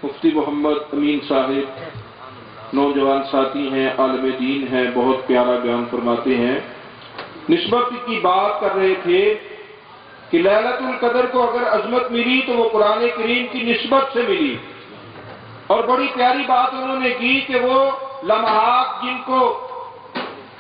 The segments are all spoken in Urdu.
مفتی محمد امین صاحب نوجوان ساتھی ہیں، عالم دین ہیں، بہت پیارا بیان فرماتے ہیں۔ نسبت کی بات کر رہے تھے کہ لیلۃ القدر کو اگر عظمت ملی تو وہ قرآن کریم کی نسبت سے ملی، اور بڑی پیاری بات انہوں نے کی کہ وہ لمحات جن کو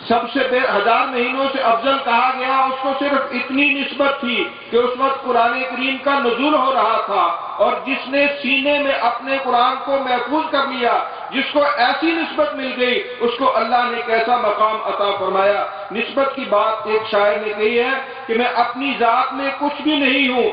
سب سے ہزار مہینوں سے افضل کہا گیا، اس کو صرف اتنی نسبت تھی کہ اس وقت قرآن کریم کا نزول ہو رہا تھا، اور جس نے سینے میں اپنے قرآن کو محفوظ کر لیا، جس کو ایسی نسبت مل گئی، اس کو اللہ نے کیسا مقام عطا فرمایا۔ نسبت کی بات ایک شاعر نے کہی ہے کہ میں اپنی ذات میں کچھ بھی نہیں ہوں،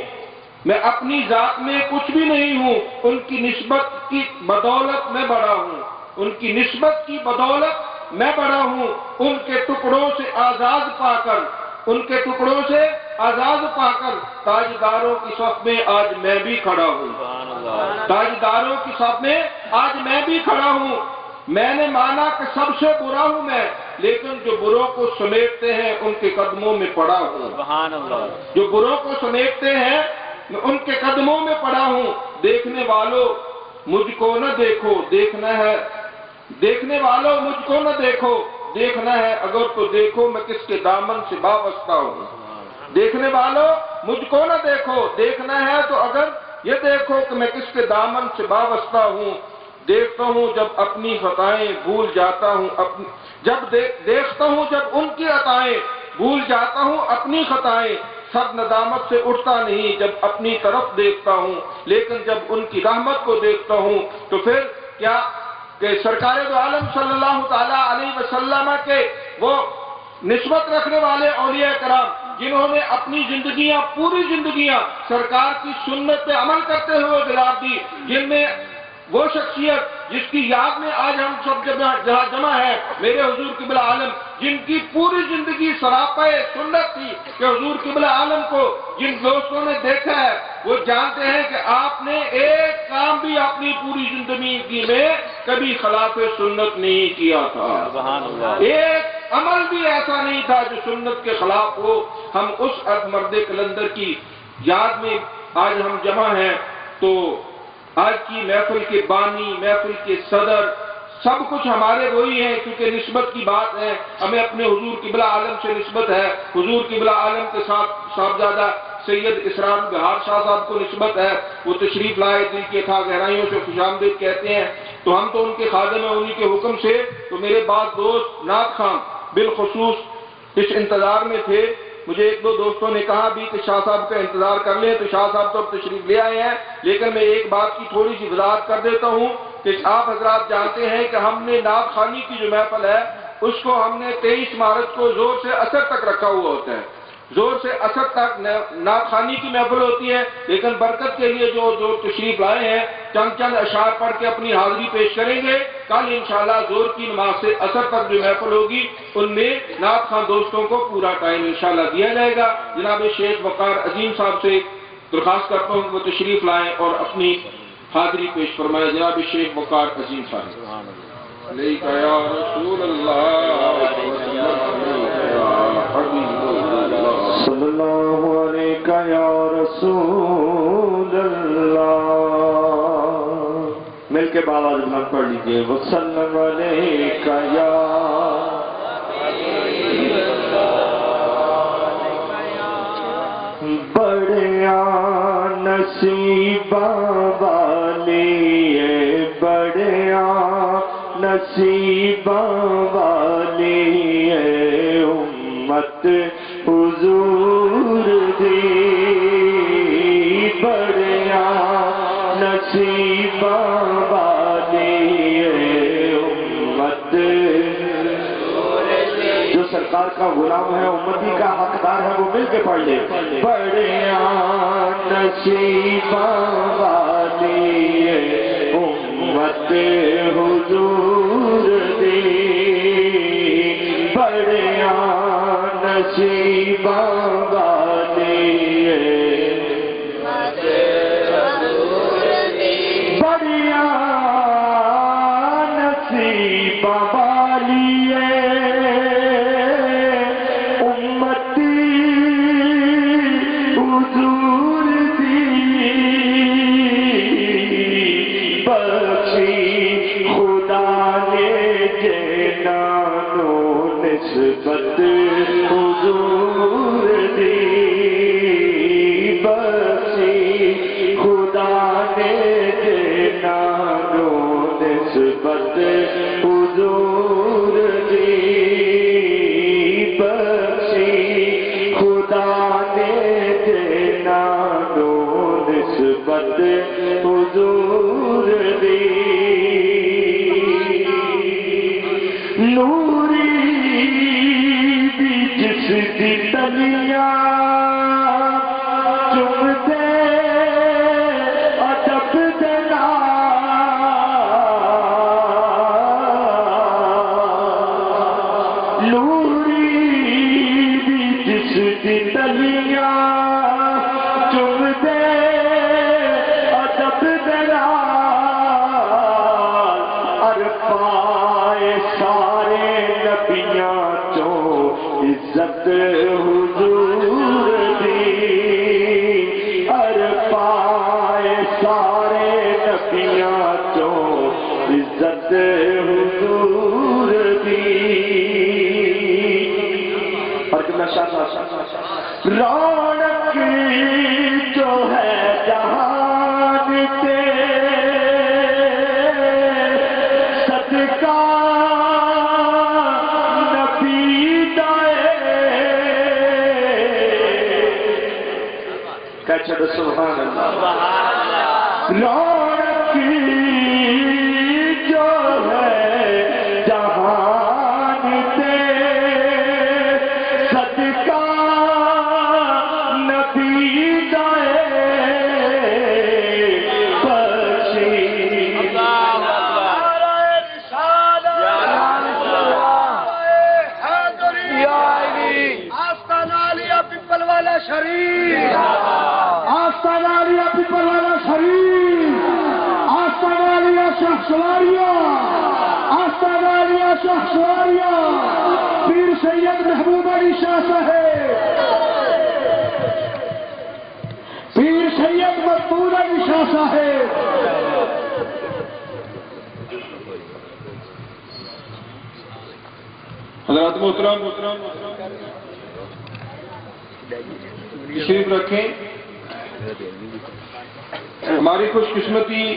میں اپنی ذات میں کچھ بھی نہیں ہوں، ان کی نسبت کی بدولت میں بڑا ہوں، ان کی نسبت کی بدولت میں بڑا ہوں، ان کے ٹکڑوں سے آزاد پا کر، ان کے ٹکڑوں سے آزاد پا کر تاجداروں کی صف میں آج میں بھی کھڑا ہوں، تاجداروں کی صف میں آج میں بھی کھڑا ہوں۔ میں نے مانا کہ سب سے برا ہوں میں، لیکن جو بروں کو سمیٹتے ہیں ان کے قدموں میں پڑا ہوں، جو بروں کو سمیٹتے ہیں ان کے قدموں میں پڑا ہوں۔ دیکھنے والوں مجھ کو نہ دیکھو، دیکھنا ہے، دیکھنے والوں مجھ کو نہ دیکھو، دیکھنا ہے اگر تو دیکھو میں کس کے دامن سے وابستہ ہوں۔ دیکھنے والوں مجھ کو نہ دیکھو، دیکھنا ہے تو اگر یہ دیکھو کہ میں کس کے دامن سے وابستہ ہوں۔ دیکھتا ہوں جب اپنی خطائیں بھول جاتا ہوں، جب دیکھتا ہوں جب ان کی عطائیں بھول جاتا ہوں اپنی خطائیں، سب ندامت سے اٹھتا نہیں جب اپنی طرف دیکھتا ہوں، لیکن جب ان کی رحمت کو دیکھتا ہوں تو پھر کیا کہ سرکار دو عالم صلی اللہ تعالیٰ علیہ وسلم کے وہ نسبت رکھنے والے اولیاء کرام جنہوں نے اپنی زندگیاں، پوری زندگیاں سرکار کی سنت پہ عمل کرتے ہوئے گزار دی، جن میں وہ شخصیت جس کی یاد میں آج ہم سب جہاں جمع ہے، میرے حضور قبلہ عالم، جن کی پوری زندگی سراپا سنت تھی کہ حضور قبلہ عالم کو جن دوستوں نے دیکھا ہے وہ جانتے ہیں کہ آپ نے ایک کام بھی اپنی پوری زندگی میں کبھی خلاف سنت نہیں کیا تھا، ایک عمل بھی ایسا نہیں تھا جو سنت کے خلاف ہو۔ ہم اس مرد کلندر کی یاد میں آج ہم جمع ہیں، تو آج کی محفل کے بانی، محفل کے صدر، سب کچھ ہمارے وہی ہیں، کیونکہ نسبت کی بات ہے، ہمیں اپنے حضور قبلہ عالم سے نسبت ہے، حضور قبلہ عالم کے ساتھ صاحبزادہ سید اسرار بہار شاہ صاحب کو نسبت ہے، وہ تشریف لائے، دل کی تھا گہرائیوں سے خوش آمدید کہتے ہیں، تو ہم تو ان کے خادم ہیں، انہی کے حکم سے۔ تو میرے بعض دوست نعت خواں بالخصوص اس انتظار میں تھے، مجھے ایک دو دوستوں نے کہا بھی کہ شاہ صاحب کا انتظار کر لیں، تو شاہ صاحب تو اب تشریف لے آئے ہیں، لیکن میں ایک بات کی تھوڑی سی وضاحت کر دیتا ہوں کہ آپ حضرات جانتے ہیں کہ ہم نے نعت خوانی کی جو محفل ہے اس کو ہم نے 23 مارچ کو زور سے اثر تک رکھا ہوا ہوتا ہے، زور سے اثر تک نعت خوانی کی محفل ہوتی ہے، لیکن برکت کے لیے جو تشریف لائے ہیں چند اشعار پڑھ کے اپنی حاضری پیش کریں گے۔ کل انشاءاللہ زور کی نماز سے اثر تک جو محفل ہوگی ان میں نعت خواں دوستوں کو پورا ٹائم انشاءاللہ دیا جائے گا۔ جناب شیخ وقار عظیم صاحب سے درخواست کرتا ہوں کہ وہ تشریف لائیں اور اپنی حاضری پیش فرمائیں۔ جناب شیخ وقار عظیم صاحب۔ علیک یا رسول اللہ صلی اللہ علیہ یا رسول اللہ۔ مل کے باواز بلند پڑھ لیجئے، وسلم علیک یا بڑیا نصیبہ والی ہے، بڑیا نصیبہ والی ہے امت حضور دی، بڑیا نصیبہ والی ہے امت، جو سرکار کا غلام ہے، امتی کا حقدار ہے، وہ مل کے پڑھ لے، بڑیا نصیبہ والی ہے امت حضور دی، بڑیا نصیبہ والی ہے بڑیا نصیبہ والی ہے امتی حضور دی، بخشی خدا نے جنانو نسبت حضور دی بخشی خدا نے جنانو نسبت حضور دی بخشی خدا نے جنانو نسبت حضور دی نوری بھی جس دی تلیاں چم دے ادب دے نال نوری بھی جس دی تلیاں چم دے ادب دے نال ارپائے سارے نبیاں چوں عزت حضور دی ارپائے سارے نبیاں چوں عزت حضور دی اور کتنا رونق جو ہے جہان تے صدقہ نبی دائے کہہ چھڑ سبحان اللہ رونق جو ہے جہان تے صدقہ نبی دائے بخشی آستان عالیہ پیپل والا شریف آستان عالیہ شاہ سواریہ آستان عالیہ شاہ سواریہ پیر سید محبوب علی شاہ صاحب پیر سید محبوب علی شاہ صاحب حضرات محترم تشریف رکھیں ہماری خوش قسمتی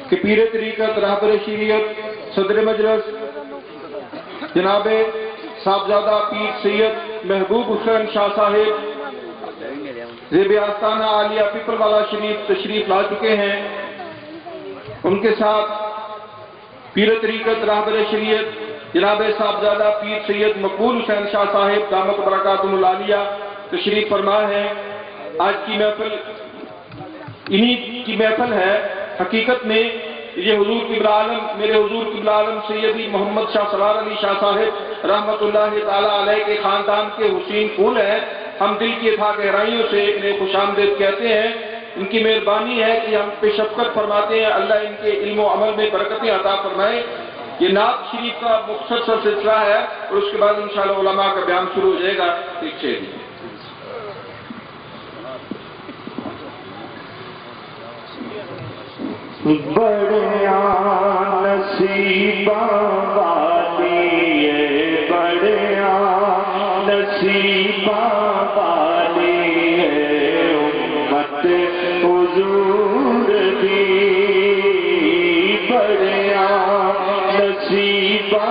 کہ پیر طریقت رہبر شریعت صدر مجلس جناب صاحبزادہ پیر سید محبوب حسین شاہ صاحب زیب آستانہ عالیہ پیپل والا شریف تشریف لا چکے ہیں ان کے ساتھ پیر طریقت رہبر شریعت جناب صاحبزادہ پیر سید مقبول حسین شاہ صاحب دامت برکاتہم العالیہ تشریف فرما ہے آج کی محفل انہی کی محفل ہے حقیقت میں یہ حضور قبلہ عالم میرے حضور قبلہ عالم سیدی محمد شاہ سوار علی شاہ صاحب رحمت اللہ تعالیٰ علیہ کے خاندان کے حسین پھول ہیں ہم دل کی تھا گہرائیوں سے انہیں خوش آمدید کہتے ہیں ان کی مہربانی ہے کہ ہم پہ شفقت فرماتے ہیں اللہ ان کے علم و عمل میں برکتیں عطا فرمائے یہ نعت شریف کا مختصر سلسلہ ہے اور اس کے بعد انشاءاللہ علماء کا بیان شروع ہو جائے گا ایک شعر بڑیا نصیباں والی ہے بڑیا نصیباں والی ہے امت حضور دی بڑیا نصیباں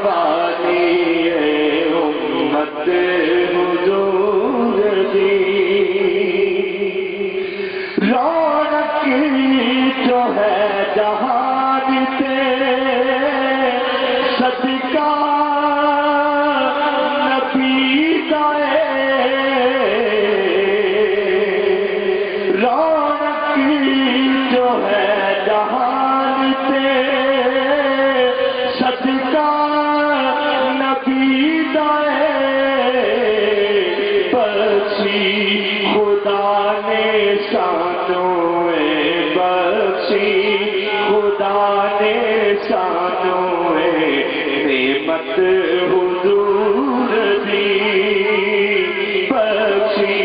والی ہے امت حضور دی رونق جو ہے جہان تے صدقہ نبی دائے رونق جو ہے جہان تے صدقہ نبی دائے بخشی خدا نے سانوں خدا نے سانوں نعمت حضور دی بخشی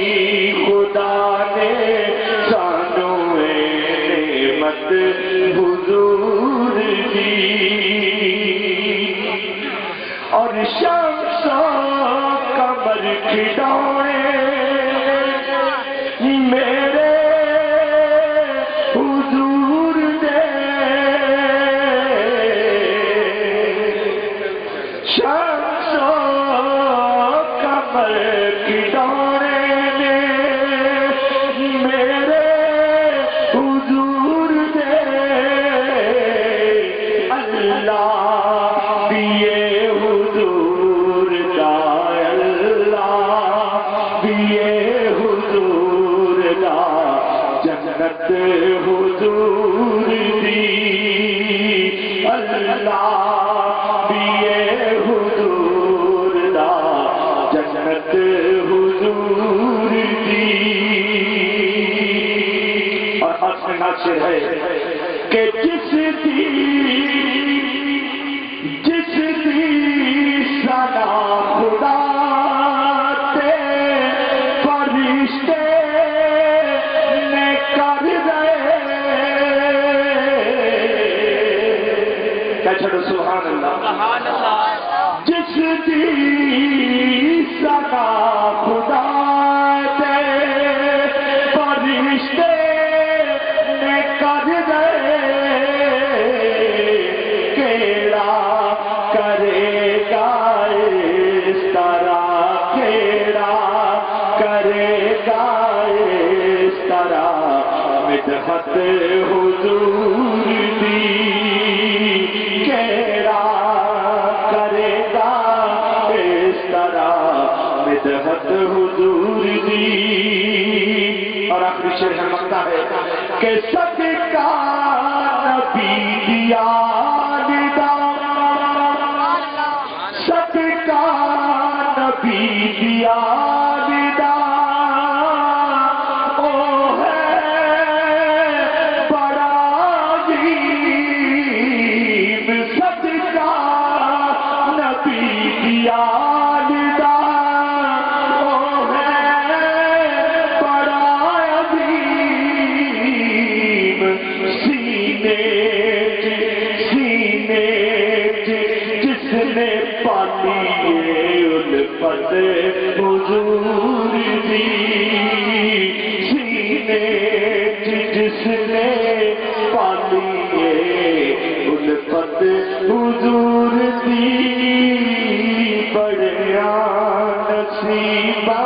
خدا نے سانوں نعمت نعمت حضور دی اور شمس و قمر کھڑونے میرے حضور دے شمس و قمر کھڑونے میرے حضور دے اللہ دیے حضور دا اللہ دیے حضور دا جنت حضور دی اللہ دیے حضور دا جنت حضور دی اور آخر ناصر ہے کہ جس دی سنا خدا تے فرشتے نے کر دے کیا چھڑو سبحان اللہ جس دی سنا خدا تے فرشتے نے کر دے کیڑا کرے گا اس طرح کیڑا کرے گا اس طرح مدحت حضور دی کیڑا کرے گا اس طرح مدحت حضور دی اور آخری شعر ہے مکتا ہے کہ صدقہ نبی دیا صدقہ نبی دیا ندا او ہے بڑا عظیم صدقہ نبی دیا ندا او ہے بڑا عظیم سینے جس نے پالی الفت حضور دی سینے جس نے پالی الفت حضور دی بڑیا نصیبہ